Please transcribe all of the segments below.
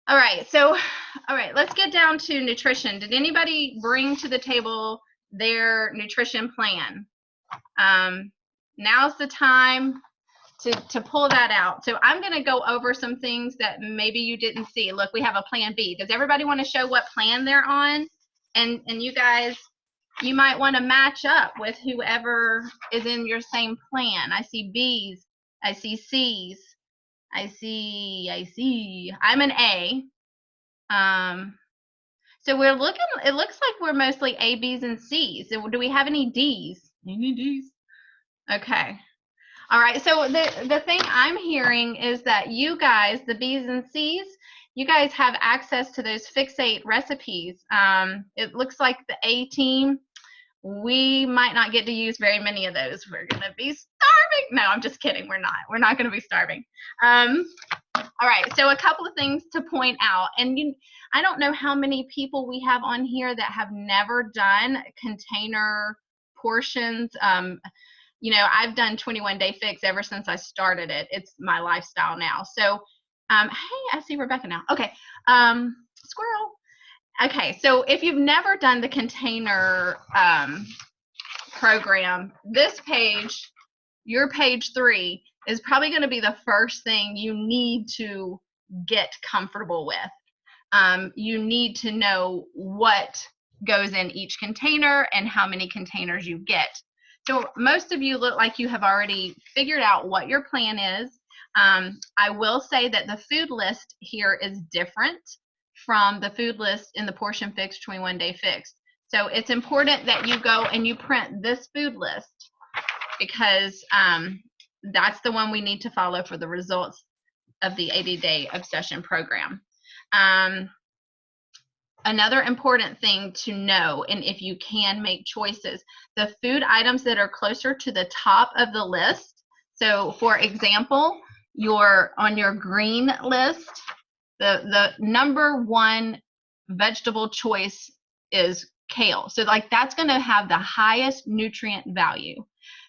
All right, so, all right, let's get down to nutrition. Did anybody bring to the table their nutrition plan? Now's the time to pull that out. So I'm going to go over some things that maybe you didn't see. Look, we have a plan B. Does everybody want to show what plan they're on? And you guys, you might want to match up with whoever is in your same plan. I see B's, I see C's, I see. I'm an A. So we're looking, it looks like we're mostly A, B's, and C's. Do we have any D's? Any D's? Okay. All right, so the thing I'm hearing is that you guys, the B's and C's, you guys have access to those Fix8 recipes. It looks like the A team, we might not get to use very many of those. We're going to be starving. No, I'm just kidding. We're not. We're not going to be starving. All right, so a couple of things to point out. And I don't know how many people we have on here that have never done container portions. You know, I've done 21 Day Fix ever since I started it. It's my lifestyle now. So, hey, I see Rebecca now. Okay, squirrel. Okay, so if you've never done the container program, this page, your page 3, is probably going to be the first thing you need to get comfortable with. You need to know what goes in each container and how many containers you get. So most of you look like you have already figured out what your plan is. I will say that the food list here is different from the food list in the Portion Fix 21 Day Fix. So it's important that you go and you print this food list, because that's the one we need to follow for the results of the 80-day obsession program. Another important thing to know, and if you can make choices, the food items that are closer to the top of the list. So for example, on your green list, the number 1 vegetable choice is kale. So like that's going to have the highest nutrient value.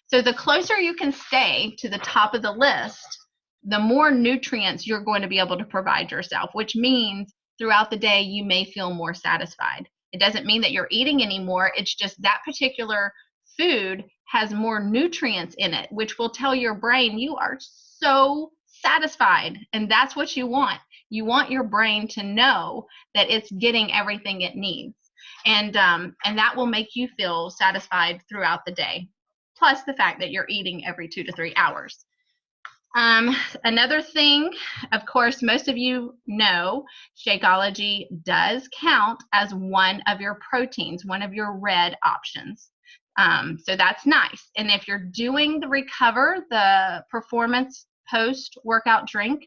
So the closer you can stay to the top of the list, the more nutrients you're going to be able to provide yourself, which means throughout the day you may feel more satisfied. It doesn't mean that you're eating anymore. It's just that particular food has more nutrients in it, which will tell your brain you are so satisfied. And that's what you want. You want your brain to know that it's getting everything it needs. And that will make you feel satisfied throughout the day. Plus the fact that you're eating every 2 to 3 hours. Another thing, of course, most of you know, Shakeology does count as one of your proteins, one of your red options. So that's nice. And if you're doing the Recover, the performance post-workout drink,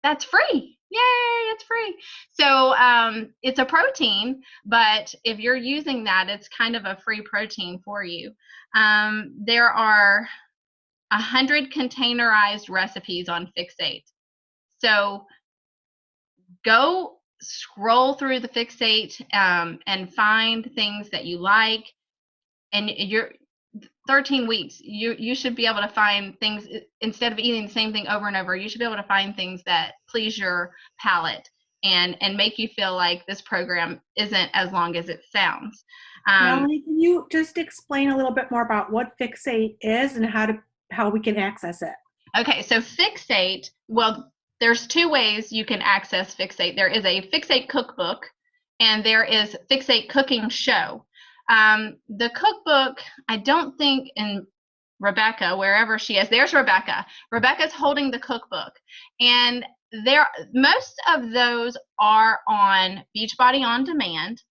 that's free. Yay, it's free. So it's a protein, but if you're using that, it's kind of a free protein for you. There are 100 containerized recipes on Fix8. So go scroll through the Fix8 and find things that you like. And you're 13 weeks, you should be able to find things, instead of eating the same thing over and over, you should be able to find things that please your palate and make you feel like this program isn't as long as it sounds. Melanie, can you just explain a little bit more about what Fix8 is and how we can access it? Okay, so Fix8, well, there's 2 ways you can access Fix8. There is a Fix8 cookbook, and there is Fix8 cooking show. The cookbook, I don't think in Rebecca, wherever she is, there's Rebecca. Rebecca's holding the cookbook. And most of those are on Beachbody On Demand.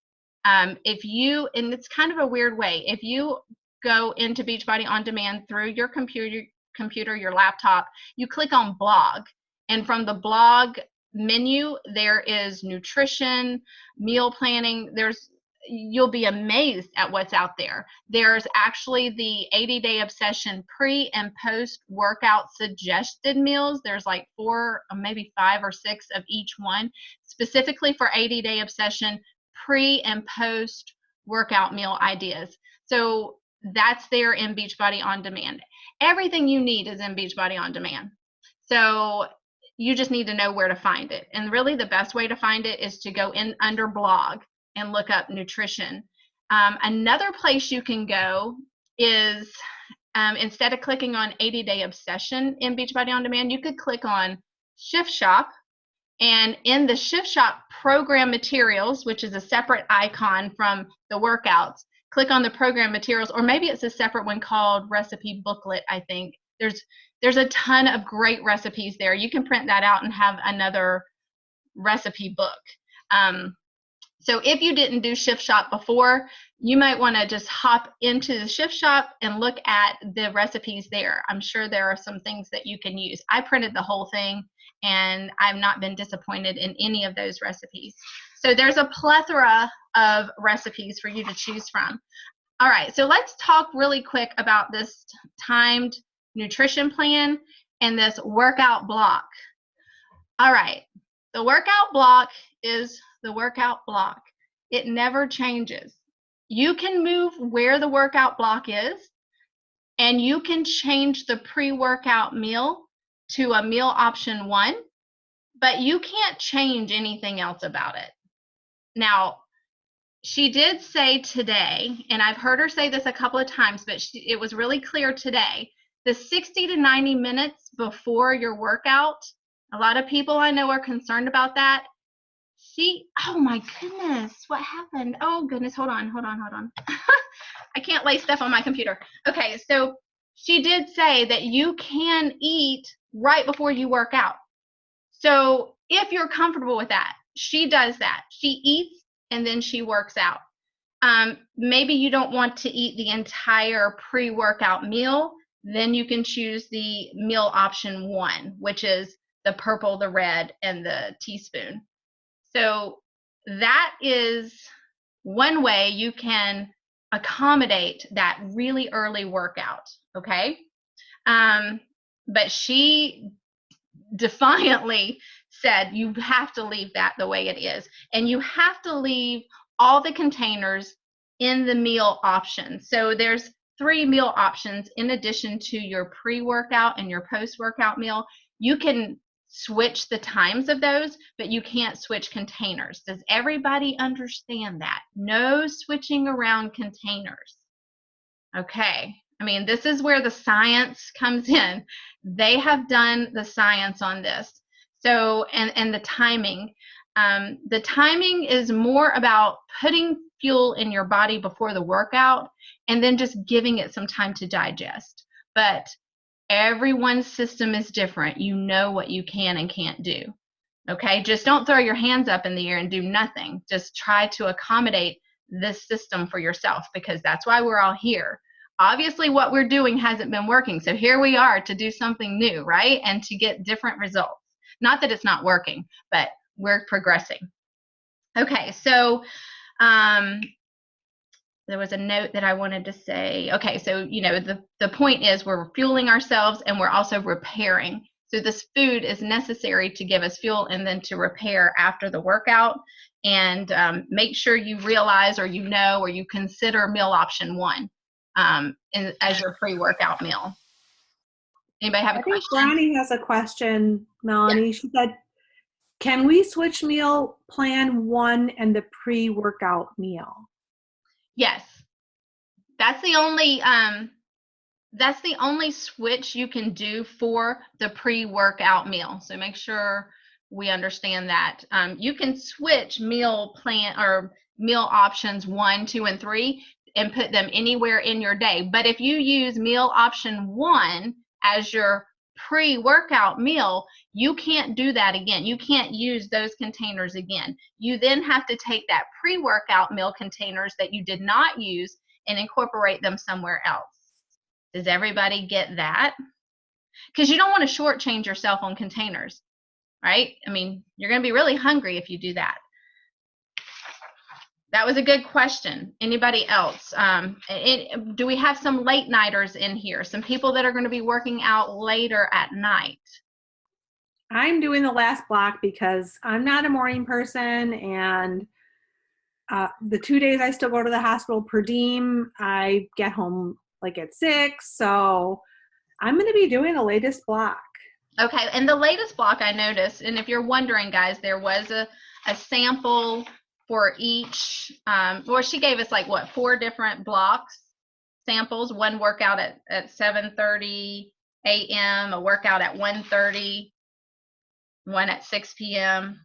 And it's kind of a weird way, if you go into Beachbody On Demand through your computer, your laptop, you click on blog. And from the blog menu, there is nutrition, meal planning. You'll be amazed at what's out there. There's actually the 80-day obsession pre and post workout suggested meals. There's like 4 or maybe 5 or 6 of each one, specifically for 80-day obsession pre and post workout meal ideas. So that's there in Beachbody On Demand. Everything you need is in Beachbody On Demand. So You just need to know where to find it. And really the best way to find it is to go in under blog and look up nutrition. Another place you can go is instead of clicking on 80-Day Obsession in Beachbody On Demand, you could click on Shift Shop. And in the Shift Shop program materials, which is a separate icon from the workouts, click on the program materials, or maybe it's a separate one called recipe booklet, I think. There's a ton of great recipes there. You can print that out and have another recipe book. So if you didn't do Shift Shop before, you might want to just hop into the Shift Shop and look at the recipes there. I'm sure there are some things that you can use. I printed the whole thing, and I've not been disappointed in any of those recipes. So there's a plethora of recipes for you to choose from. All right, so let's talk really quick about this timed nutrition plan and this workout block. All right, the workout block is the workout block. It never changes. You can move where the workout block is, and you can change the pre-workout meal to a meal option 1, but you can't change anything else about it. Now, she did say today, and I've heard her say this a couple of times, but it was really clear today, the 60 to 90 minutes before your workout, a lot of people I know are concerned about that. Oh my goodness, what happened? Oh goodness, hold on. I can't lay stuff on my computer. Okay, so she did say that you can eat right before you work out. So if you're comfortable with that, she does that. She eats and then she works out. Maybe you don't want to eat the entire pre-workout meal, then you can choose the meal option 1, which is the purple, the red, and the teaspoon. So that is one way you can accommodate that really early workout, okay? But she defiantly said you have to leave that the way it is, and you have to leave all the containers in the meal options. So there's 3 meal options in addition to your pre-workout and your post-workout meal. You can switch the times of those, but you can't switch containers. Does everybody understand that? No switching around containers. Okay. I mean, this is where the science comes in. They have done the science on this. So, and the timing. The timing is more about putting fuel in your body before the workout and then just giving it some time to digest. But everyone's system is different. You know what you can and can't do. Okay, just don't throw your hands up in the air and do nothing. Just try to accommodate this system for yourself, because that's why we're all here. Obviously, what we're doing hasn't been working. So here we are to do something new, right? And to get different results. Not that it's not working, but we're progressing. Okay, so there was a note that I wanted to say. Okay, so the point is we're fueling ourselves and we're also repairing. So this food is necessary to give us fuel and then to repair after the workout. And make sure you realize, or or you consider meal option 1 as your pre-workout meal. Anybody have a question? Ronnie has a question, Melanie. Yeah. She said, can we switch meal plan 1 and the pre-workout meal? Yes, that's the only switch you can do for the pre-workout meal. So make sure we understand that. You can switch meal plan or meal options 1, 2, and 3 and put them anywhere in your day. But if you use meal option 1 as your pre-workout meal, you can't do that again. You can't use those containers again. You then have to take that pre-workout meal containers that you did not use and incorporate them somewhere else. Does everybody get that? Because you don't want to shortchange yourself on containers, right? I mean, you're going to be really hungry if you do that. That was a good question. Anybody else? Do we have some late nighters in here? Some people that are going to be working out later at night? I'm doing the last block because I'm not a morning person, and the 2 days I still go to the hospital per diem, I get home like at 6, so I'm going to be doing the latest block. Okay, and the latest block I noticed, and if you're wondering, guys, there was a sample for each, or she gave us like what, 4 different blocks samples, one workout at 7:30 a.m., a workout at 1:30, one at 6 p.m.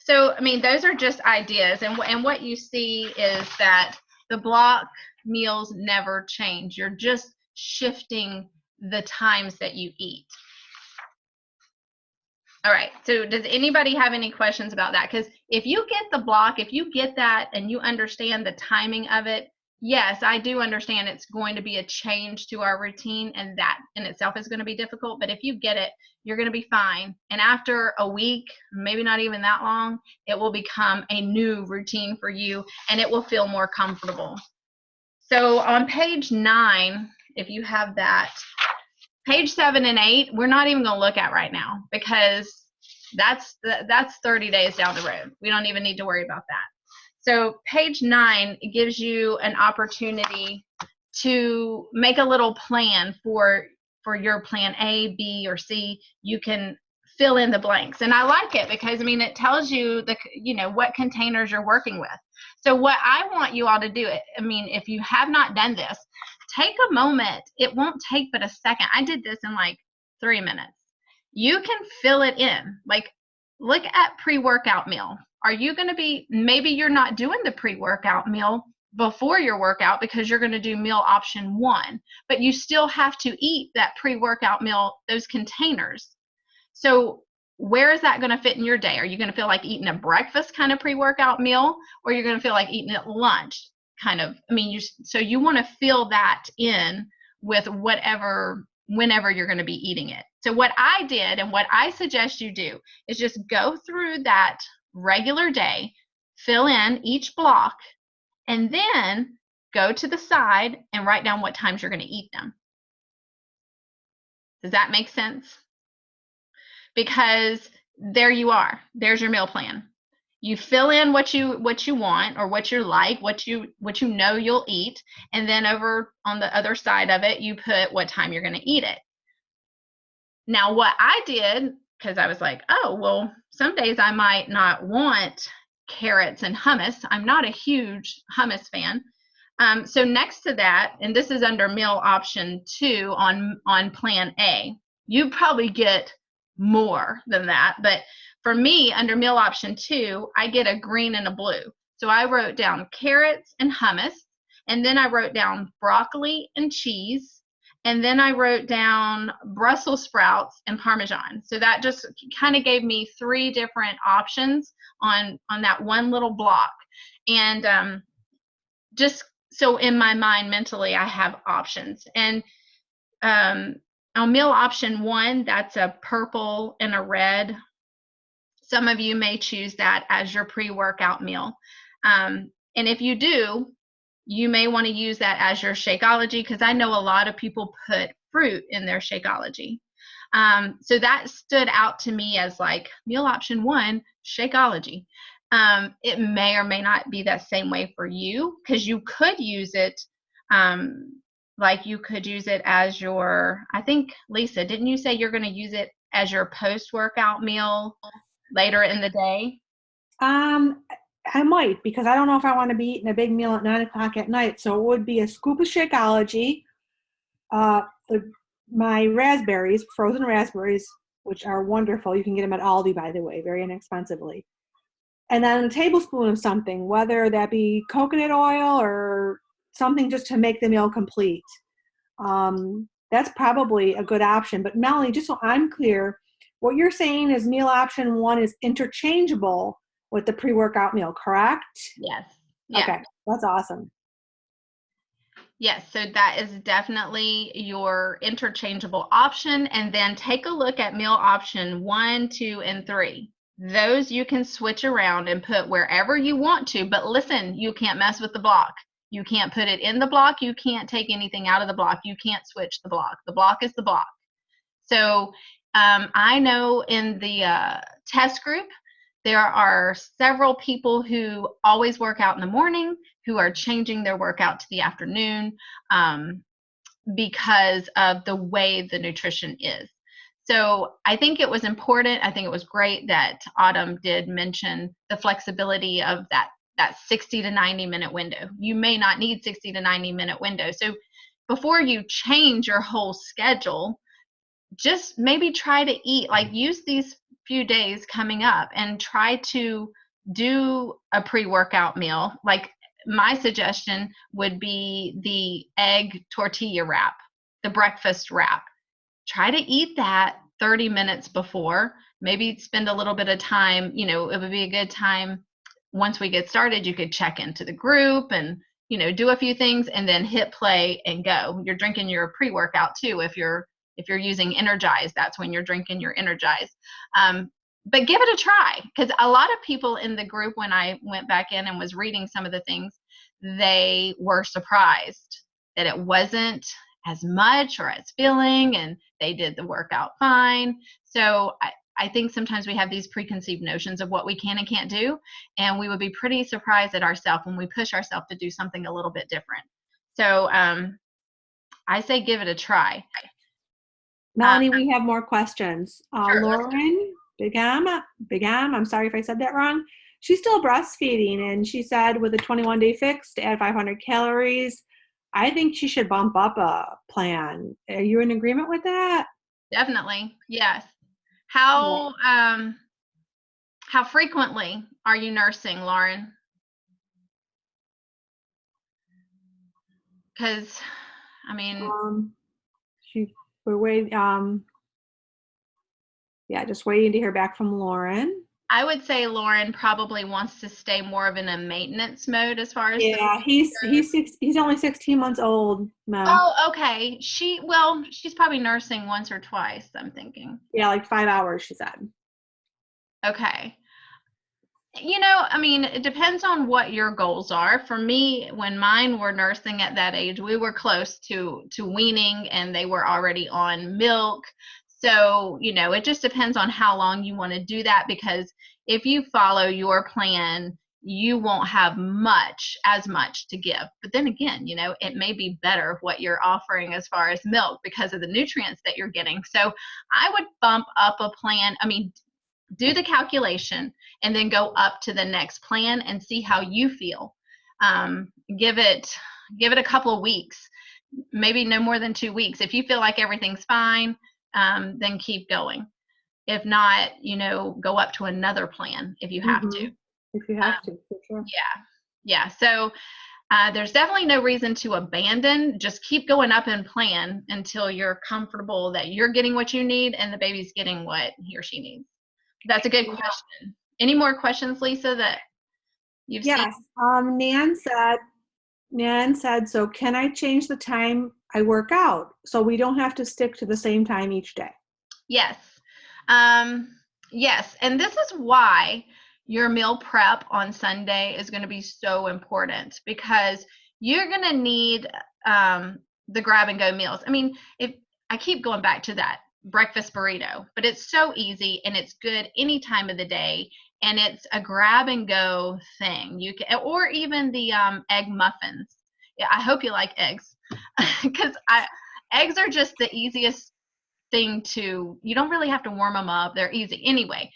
So, I mean, those are just ideas, and what you see is that the block meals never change. You're just shifting the times that you eat. All right, so does anybody have any questions about that? Because if you get the block, if you get that and you understand the timing of it, yes, I do understand it's going to be a change to our routine, and that in itself is going to be difficult. But if you get it, you're going to be fine. And after a week, maybe not even that long, it will become a new routine for you, and it will feel more comfortable. So on page 9, if you have that, page 7 and 8, we're not even going to look at right now because that's 30 days down the road. We don't even need to worry about that. So page 9 gives you an opportunity to make a little plan for your plan A, B, or C. You can fill in the blanks, and I like it because I mean it tells you what containers you're working with. So what I want you all to do, I mean, if you have not done this, take a moment. It won't take but a second. I did this in like 3 minutes. You can fill it in. Like, look at pre-workout meal. Are you going to be, maybe you're not doing the pre-workout meal before your workout because you're going to do meal option 1, but you still have to eat that pre-workout meal, those containers. So where is that going to fit in your day? Are you going to feel like eating a breakfast kind of pre-workout meal, or you're going to feel like eating it at lunch kind of? I mean, so you want to fill that in with whenever you're going to be eating it. So what I did and what I suggest you do is just go through that regular day, fill in each block, and then go to the side and write down what times you're going to eat them. Does that make sense? Because there you are. There's your meal plan. You fill in what you want or what you like, what you know you'll eat, and then over on the other side of it, you put what time you're going to eat it. Now, what I did, because I was like, oh, well, some days I might not want carrots and hummus. I'm not a huge hummus fan. So next to that, and this is under meal option 2 on plan A, you probably get more than that. But for me, under meal option 2, I get a green and a blue. So I wrote down carrots and hummus, and then I wrote down broccoli and cheese, and then I wrote down Brussels sprouts and Parmesan. So that just kind of gave me 3 different options on that one little block. And just so in my mind mentally, I have options. And on meal option 1, that's a purple and a red. Some of you may choose that as your pre-workout meal. And if you do, you may want to use that as your Shakeology, because I know a lot of people put fruit in their Shakeology. So that stood out to me as like meal option 1, Shakeology. It may or may not be that same way for you, because you could use it like you could use it as your, I think, Lisa, didn't you say you're going to use it as your post-workout meal later in the day? I might, because I don't know if I want to be eating a big meal at 9 o'clock at night. So it would be a scoop of Shakeology, my raspberries, frozen raspberries, which are wonderful. You can get them at Aldi, by the way, very inexpensively. And then a tablespoon of something, whether that be coconut oil or something just to make the meal complete. That's probably a good option. But Melanie, just so I'm clear, what you're saying is meal option 1 is interchangeable with the pre-workout meal, correct? Yes. Yeah. Okay, that's awesome. Yes, so that is definitely your interchangeable option. And then take a look at meal option 1, 2, and 3. Those you can switch around and put wherever you want to, but listen, you can't mess with the block. You can't put it in the block. You can't take anything out of the block. You can't switch the block. The block is the block. So I know in the test group, there are several people who always work out in the morning who are changing their workout to the afternoon because of the way the nutrition is. So I think it was important. I think it was great that Autumn did mention the flexibility of that 60 to 90-minute window. You may not need 60 to 90-minute window. So before you change your whole schedule, just maybe try to eat, like use these few days coming up and try to do a pre-workout meal. Like my suggestion would be the egg tortilla wrap, the breakfast wrap. Try to eat that 30 minutes before. Maybe spend a little bit of time, you know, it would be a good time once we get started, you could check into the group and, you know, do a few things and then hit play and go. You're drinking your pre-workout too. If you're using Energize, that's when you're drinking your Energize. But give it a try, because a lot of people in the group, when I went back in and was reading some of the things, they were surprised that it wasn't as much or as filling, and they did the workout fine. So I think sometimes we have these preconceived notions of what we can and can't do, and we would be pretty surprised at ourselves when we push ourselves to do something a little bit different. So I say give it a try. Melanie, we have more questions. Sure, Lauren Bigam, I'm sorry if I said that wrong. She's still breastfeeding, and she said with a 21-day fix to add 500 calories. I think she should bump up a plan. Are you in agreement with that? definitely, yes. How frequently are you nursing, Lauren? Because, I mean, We're waiting. Yeah, just waiting to hear back from Lauren. I would say Lauren probably wants to stay more of in a maintenance mode as far as the Yeah, he's only 16 months old, Mel. Oh, okay. She's probably nursing once or twice, I'm thinking. Yeah, like 5 hours, she said. Okay. You know, I mean, it depends on what your goals are. For me, when mine were nursing at that age, we were close to weaning and they were already on milk. So, you know, it just depends on how long you want to do that, because if you follow your plan, you won't have as much to give. But then again, you know, it may be better what you're offering as far as milk because of the nutrients that you're getting. So I would bump up a plan. I mean, do the calculation and then go up to the next plan and see how you feel. Give it a couple of weeks, maybe no more than 2 weeks. If you feel like everything's fine, then keep going. If not, you know, go up to another plan if you have to. If you have to, for sure. Yeah. So there's definitely no reason to abandon. Just keep going up in plan until you're comfortable that you're getting what you need and the baby's getting what he or she needs. That's a good question. Any more questions, Lisa, that you've seen? Yes. Nan said, so can I change the time I work out so we don't have to stick to the same time each day? Yes. Yes. And this is why your meal prep on Sunday is going to be so important, because you're going to need the grab and go meals. I mean, if I keep going back to that breakfast burrito, but it's so easy and it's good any time of the day, and it's a grab and go thing. You can, or even the egg muffins. Yeah, I hope you like eggs, because eggs are just the easiest thing to, you don't really have to warm them up. They're easy. Anyway,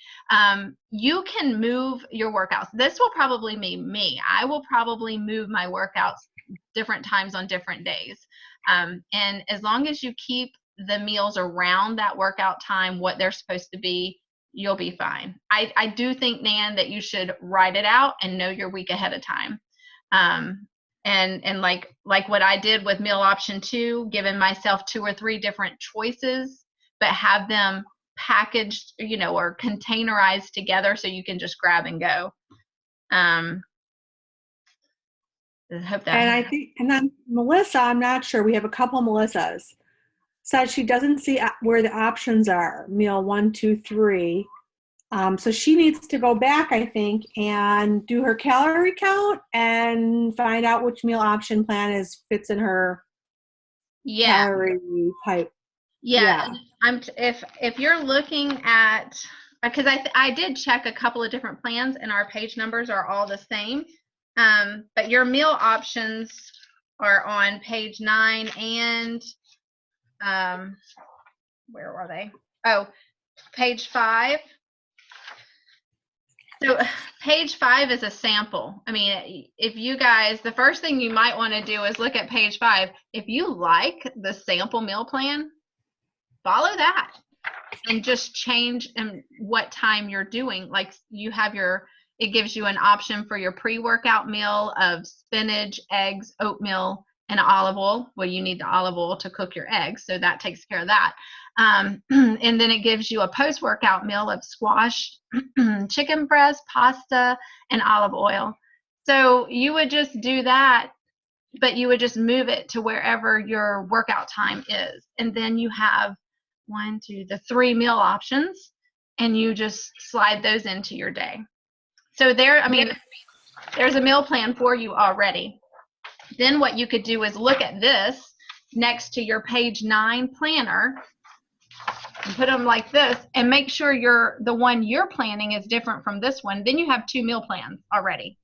you can move your workouts. This will probably be me. I will probably move my workouts different times on different days. And as long as you keep the meals around that workout time, what they're supposed to be, you'll be fine. I do think, Nan, that you should write it out and know your week ahead of time. And like what I did with meal option 2, giving myself 2 or 3 different choices, but have them packaged, you know, or containerized together so you can just grab and go. I hope that. And I think, and then Melissa, I'm not sure. We have a couple Melissas. Said she doesn't see where the options are. Meal 1, 2, 3. So she needs to go back, I think, and do her calorie count and find out which meal option plan fits in her calorie type. Yeah. If you're looking at, because I did check a couple of different plans and our page numbers are all the same, but your meal options are on page 9 and where are they? Oh, page 5. So page 5 is a sample. I mean, if you guys, the first thing you might want to do is look at page 5. If you like the sample meal plan, follow that and just change what time you're doing. Like you have it gives you an option for your pre-workout meal of spinach, eggs, oatmeal, and olive oil. Well, you need the olive oil to cook your eggs, so that takes care of that. And then it gives you a post-workout meal of squash, chicken breast, pasta, and olive oil. So you would just do that, but you would just move it to wherever your workout time is. And then you have the 3 meal options, and you just slide those into your day. So there's a meal plan for you already. Then what you could do is look at this next to your page 9 planner and put them like this and make sure the one you're planning is different from this one. Then you have 2 meal plans already.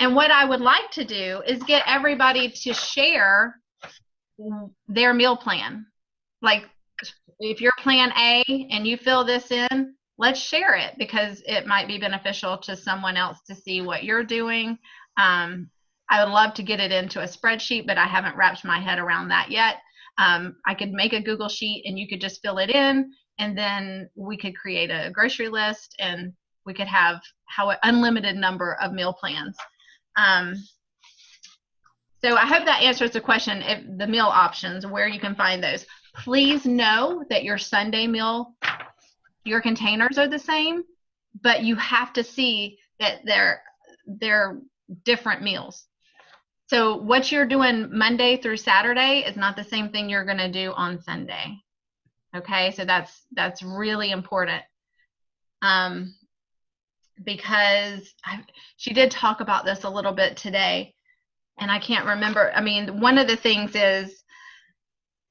And what I would like to do is get everybody to share their meal plan. Like if you're plan A and you fill this in, let's share it because it might be beneficial to someone else to see what you're doing. I would love to get it into a spreadsheet, but I haven't wrapped my head around that yet. I could make a Google sheet and you could just fill it in, and then we could create a grocery list and we could have unlimited number of meal plans. So I hope that answers the question, if the meal options, where you can find those. Please know that your Sunday meal, your containers are the same, but you have to see that they're different meals. So what you're doing Monday through Saturday is not the same thing you're going to do on Sunday. Okay, so that's really important. Because she did talk about this a little bit today, and I can't remember. I mean, one of the things is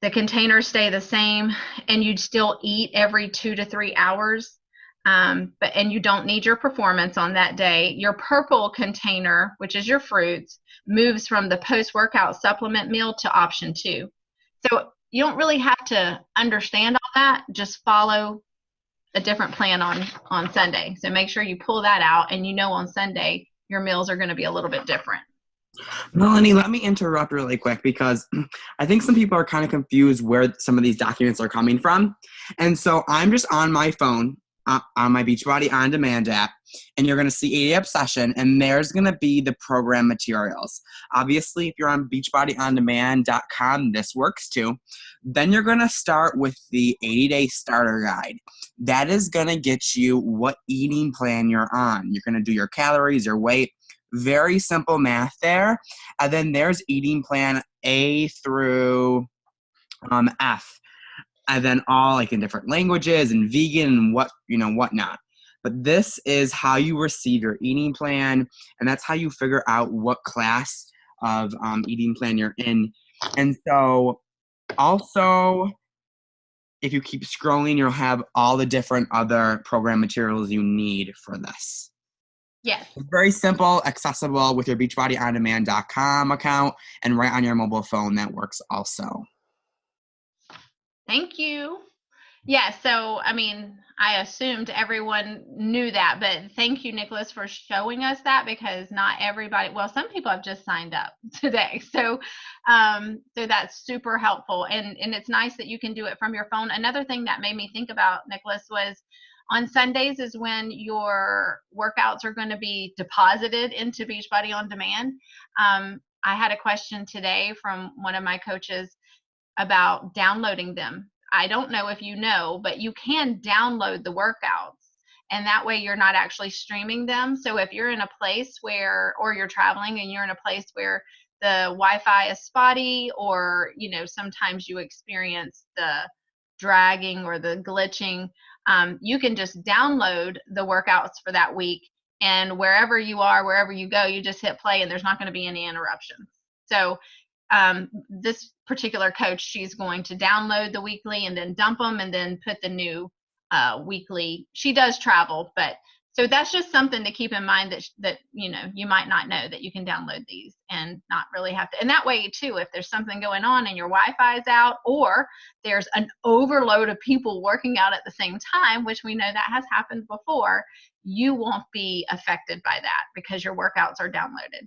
the containers stay the same, and you'd still eat every 2 to 3 hours, and you don't need your performance on that day. Your purple container, which is your fruits, moves from the post-workout supplement meal to option 2. So you don't really have to understand all that. Just follow a different plan on Sunday. So make sure you pull that out, and on Sunday your meals are going to be a little bit different. Melanie, let me interrupt really quick because I think some people are kind of confused where some of these documents are coming from. And so I'm just on my phone, on my Beachbody On Demand app, and you're going to see 80 Obsession, and there's going to be the program materials. Obviously, if you're on beachbodyondemand.com, this works too. Then you're going to start with the 80-day starter guide. That is going to get you what eating plan you're on. You're going to do your calories, your weight. Very simple math there. And then there's eating plan A through F. And then all like in different languages and vegan and whatnot. But this is how you receive your eating plan, and that's how you figure out what class of eating plan you're in. And so also, if you keep scrolling, you'll have all the different other program materials you need for this. Yes. It's very simple, accessible with your beachbodyondemand.com account, and right on your mobile phone. That works also. Thank you. Yeah, so I mean, I assumed everyone knew that, but thank you, Nicholas, for showing us that, because not everybody, well, some people have just signed up today. So that's super helpful. And it's nice that you can do it from your phone. Another thing that made me think about, Nicholas, was on Sundays is when your workouts are going to be deposited into Beachbody On Demand. I had a question today from one of my coaches about downloading them. I don't know if you know, but you can download the workouts, and that way you're not actually streaming them. So if you're in a place or you're traveling and you're in a place where the Wi-Fi is spotty, or sometimes you experience the dragging or the glitching, you can just download the workouts for that week, and wherever you are, wherever you go, you just hit play and there's not going to be any interruptions. So this particular coach, she's going to download the weekly and then dump them and then put the new weekly. She does travel, but So that's just something to keep in mind that you might not know that you can download these and not really have to. And that way too, if there's something going on and your Wi-Fi is out, or there's an overload of people working out at the same time, which we know that has happened before, you won't be affected by that because your workouts are downloaded.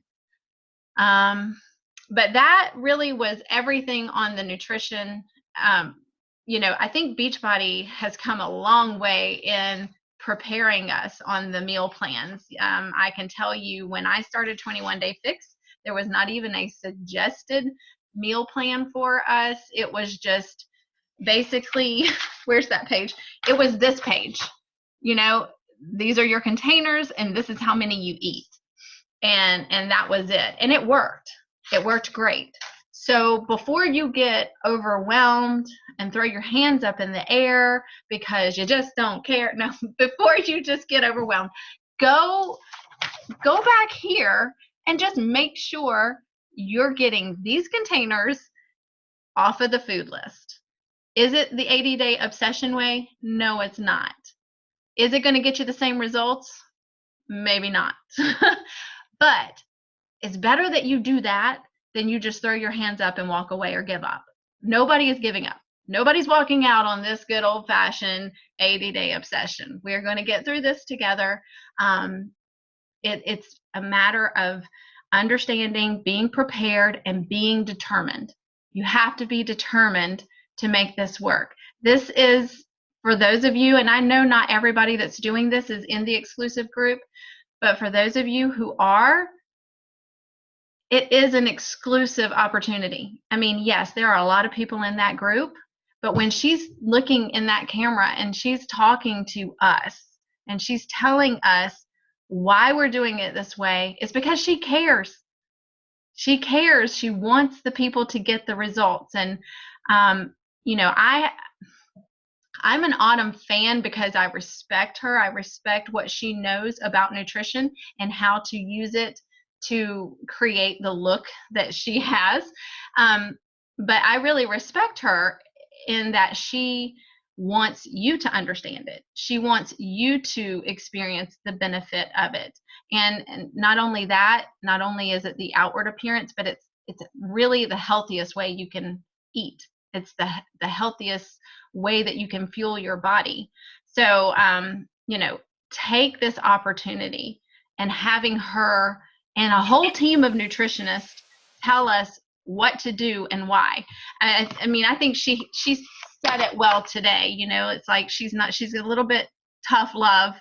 But that really was everything on the nutrition. I think Beachbody has come a long way in preparing us on the meal plans. I can tell you when I started 21 Day Fix, there was not even a suggested meal plan for us. It was just basically, where's that page? It was this page. These are your containers and this is how many you eat. And that was it. And it worked. It worked great. So before you get overwhelmed and throw your hands up in the air because you just don't care, no, before you just get overwhelmed, go back here and just make sure you're getting these containers off of the food list. Is it the 80-day obsession way? No, it's not. Is it going to get you the same results? Maybe not. But it's better that you do that than you just throw your hands up and walk away or give up. Nobody is giving up. Nobody's walking out on this good old-fashioned 80-day obsession. We're going to get through this together. It's a matter of understanding, being prepared, and being determined. You have to be determined to make this work. This is, for those of you, and I know not everybody that's doing this is in the exclusive group, but for those of you who are, it is an exclusive opportunity. I mean, yes, there are a lot of people in that group, but when she's looking in that camera and she's talking to us and she's telling us why we're doing it this way, it's because she cares. She cares. She wants the people to get the results. And, I'm an Autumn fan because I respect her. I respect what she knows about nutrition and how to use it to create the look that she has. But I really respect her in that she wants you to understand it. She wants you to experience the benefit of it. And not only that, not only is it the outward appearance, but it's really the healthiest way you can eat. It's the healthiest way that you can fuel your body. So, take this opportunity, and having her and a whole team of nutritionists tell us what to do and why. I mean, I think she said it well today. It's like she's a little bit tough love,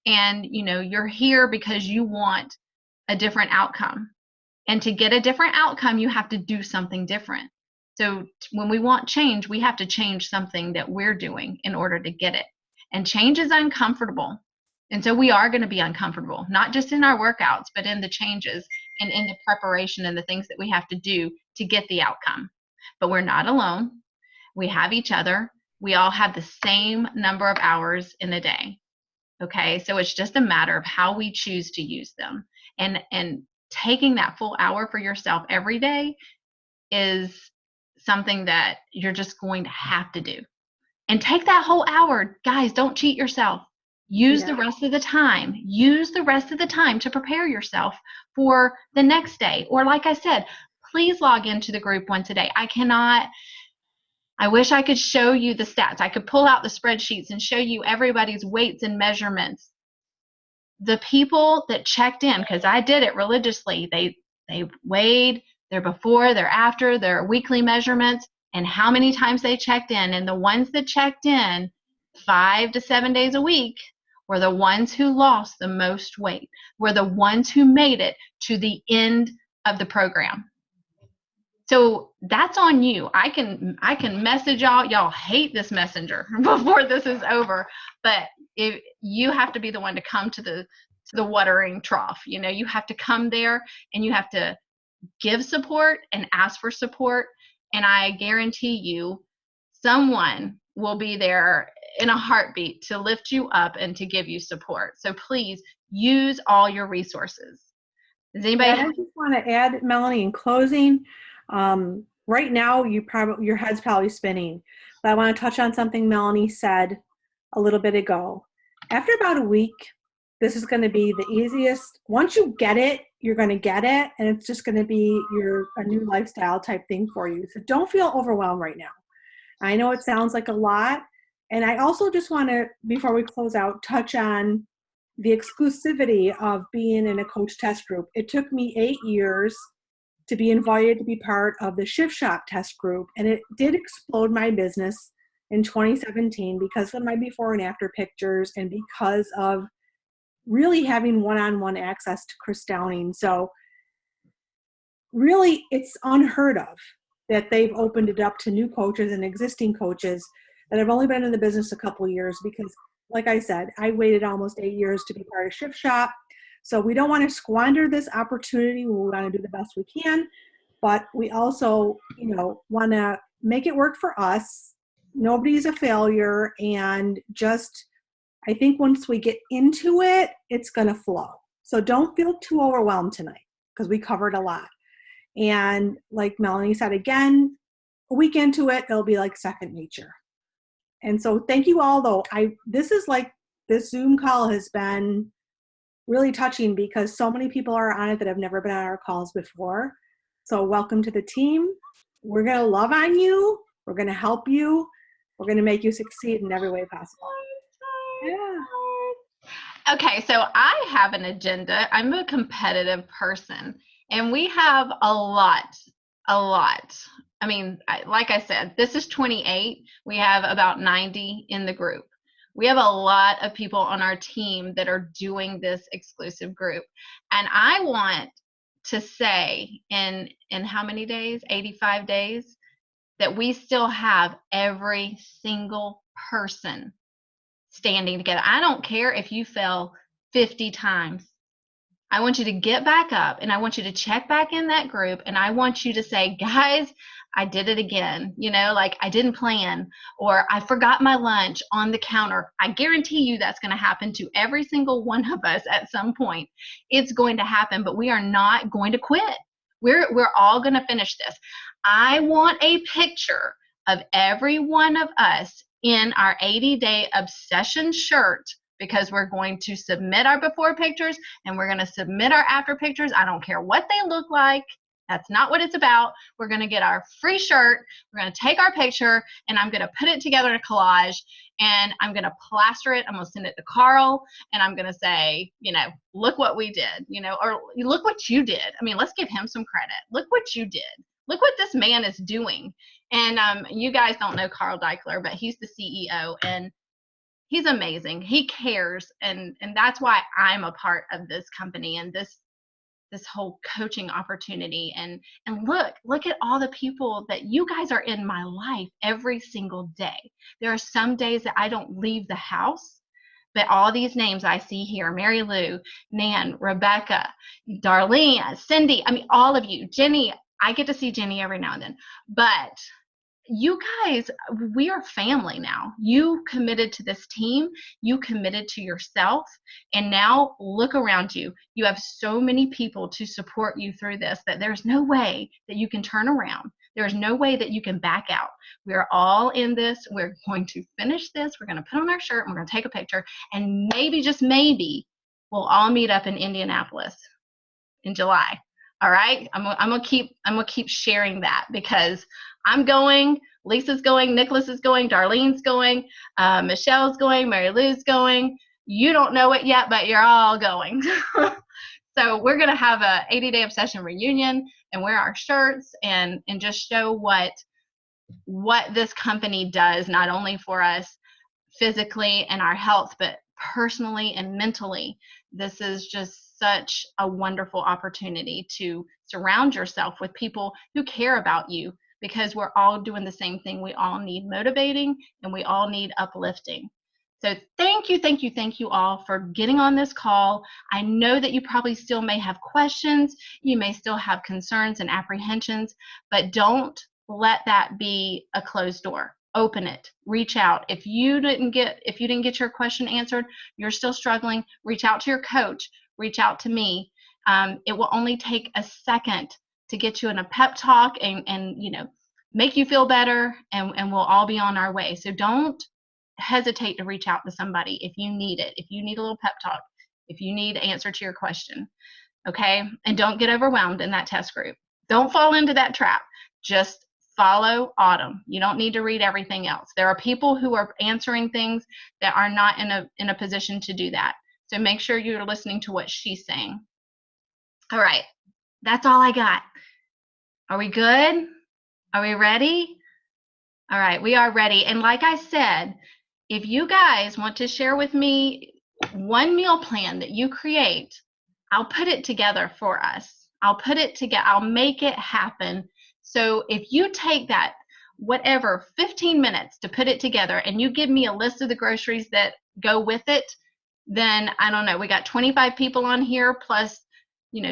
and you're here because you want a different outcome. And to get a different outcome, you have to do something different. So when we want change, we have to change something that we're doing in order to get it. And change is uncomfortable. And so we are going to be uncomfortable, not just in our workouts, but in the changes and in the preparation and the things that we have to do to get the outcome. But we're not alone. We have each other. We all have the same number of hours in a day. Okay, so it's just a matter of how we choose to use them. And taking that full hour for yourself every day is something that you're just going to have to do. And take that whole hour. Guys, don't cheat yourself. Use the rest of the time. Use the rest of the time to prepare yourself for the next day. Or like I said, please log into the group once a day. I wish I could show you the stats. I could pull out the spreadsheets and show you everybody's weights and measurements. The people that checked in, because I did it religiously, they weighed their before, their after, their weekly measurements, and how many times they checked in. And the ones that checked in 5 to 7 days a week were the ones who lost the most weight, were the ones who made it to the end of the program. So that's on you. I can message y'all hate this messenger before this is over, but if you have to be the one to come to the watering trough. You have to come there and you have to give support and ask for support. And I guarantee you someone will be there in a heartbeat to lift you up and to give you support. So please use all your resources. Does anybody? I just want to add, Melanie, in closing, right now your head's probably spinning, but I want to touch on something Melanie said a little bit ago. After about a week, this is going to be the easiest. Once you get it, you're going to get it, and it's just going to be a new lifestyle type thing for you. So don't feel overwhelmed right now. I know it sounds like a lot. And I also just want to, before we close out, touch on the exclusivity of being in a coach test group. It took me 8 years to be invited to be part of the Shift Shop test group. And it did explode my business in 2017 because of my before and after pictures and because of really having one-on-one access to Chris Downing. So really it's unheard of that they've opened it up to new coaches and existing coaches that have only been in the business a couple of years because, like I said, I waited almost 8 years to be part of Shift Shop. So we don't want to squander this opportunity. We want to do the best we can, but we also, want to make it work for us. Nobody's a failure, and just, I think once we get into it, it's going to flow. So don't feel too overwhelmed tonight because we covered a lot. And like Melanie said, again, a week into it, it'll be like second nature. And so thank you all, though. This Zoom call has been really touching because so many people are on it that have never been on our calls before. So welcome to the team. We're going to love on you. We're going to help you. We're going to make you succeed in every way possible. Yeah. Okay, so I have an agenda. I'm a competitive person, and we have a lot. I mean, like I said, this is 28. We have about 90 in the group. We have a lot of people on our team that are doing this exclusive group. And I want to say in how many days? 85 days, that we still have every single person standing together. I don't care if you fell 50 times. I want you to get back up, and I want you to check back in that group, and I want you to say, guys, I did it again. Like I didn't plan, or I forgot my lunch on the counter. I guarantee you that's going to happen to every single one of us at some point. It's going to happen, but we are not going to quit. We're all going to finish this. I want a picture of every one of us in our 80-day obsession shirt, because we're going to submit our before pictures and we're going to submit our after pictures. I don't care what they look like. That's not what it's about. We're going to get our free shirt. We're going to take our picture, and I'm going to put it together in a collage, and I'm going to plaster it. I'm going to send it to Carl, and I'm going to say, look what we did, or look what you did. I mean, let's give him some credit. Look what you did. Look what this man is doing. And you guys don't know Carl Deichler, but he's the CEO, and he's amazing. He cares, and that's why I'm a part of this company and this whole coaching opportunity. And look at all the people that you guys are in my life every single day. There are some days that I don't leave the house, but all these names I see here, Mary Lou, Nan, Rebecca, Darlene, Cindy, I mean, all of you, Jenny, I get to see Jenny every now and then, but you guys, we are family now. You committed to this team, you committed to yourself, and now look around you. You have so many people to support you through this that there's no way that you can turn around. There's no way that you can back out. We're all in this. We're going to finish this. We're going to put on our shirt and we're going to take a picture, and maybe, just maybe, we'll all meet up in Indianapolis in July. All right, I'm gonna keep sharing that, because I'm going, Lisa's going, Nicholas is going, Darlene's going, Michelle's going, Mary Lou's going. You don't know it yet, but you're all going. So we're gonna have a 80-day obsession reunion and wear our shirts and just show what this company does, not only for us physically and our health, but personally and mentally. This is just such a wonderful opportunity to surround yourself with people who care about you, because we're all doing the same thing. We all need motivating and we all need uplifting. So thank you all for getting on this call. I know that you probably still may have questions. You may still have concerns and apprehensions, but don't let that be a closed door. Open it, reach out. If you didn't get your question answered, you're still struggling, reach out to your coach, reach out to me. It will only take a second to get you in a pep talk and make you feel better, and we'll all be on our way. So don't hesitate to reach out to somebody if you need it. If you need a little pep talk, if you need answer to your question. Okay? And don't get overwhelmed in that test group. Don't fall into that trap. Just follow Autumn. You don't need to read everything else. There are people who are answering things that are not in a position to do that. So make sure you're listening to what she's saying. All right. That's all I got. Are we good? Are we ready? All right, we are ready. And like I said, if you guys want to share with me one meal plan that you create, I'll put it together for us. I'll put it together. I'll make it happen. So if you take that, whatever, 15 minutes to put it together, and you give me a list of the groceries that go with it, then I don't know, we got 25 people on here plus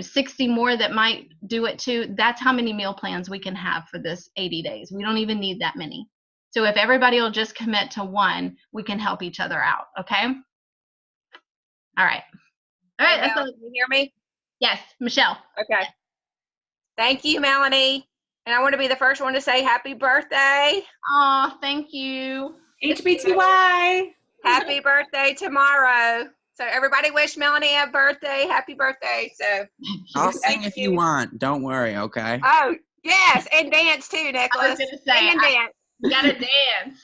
60 more that might do it too. That's how many meal plans we can have for this 80 days. We don't even need that many. So if everybody will just commit to one, we can help each other out. Okay. All right. All right. Hey, Mel, can you hear me? Yes, Michelle. Okay. Thank you, Melanie. And I want to be the first one to say happy birthday. Oh, thank you. HBTY. Happy birthday tomorrow. So everybody wish Melanie a birthday. Happy birthday. So I'll sing if you want. Don't worry, okay? oh yes, and dance too, I Nicholas. was going to say, Sing and dance. you got to dance.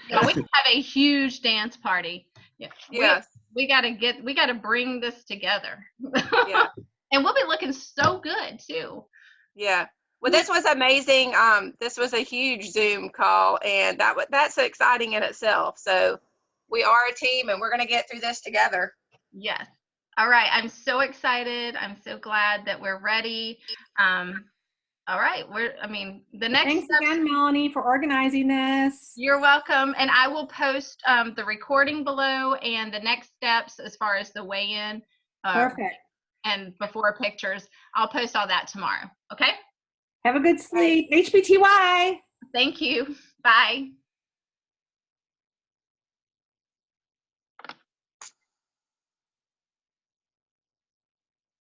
Yeah, we can have a huge dance party. Yeah. Yes. We got to bring this together. Yeah. And we'll be looking so good too. Yeah. Well, this was amazing. This was a huge Zoom call, and that's exciting in itself. So we are a team, and we're going to get through this together. Yes. All right. I'm so excited. I'm so glad that we're ready. All right. The next Thanks step, again, Melanie, for organizing this. you're welcome. And I will post the recording below and the next steps as far as the weigh-in. Perfect. And before pictures. I'll post all that tomorrow. Okay. Have a good sleep. HBTY. Thank you. Bye.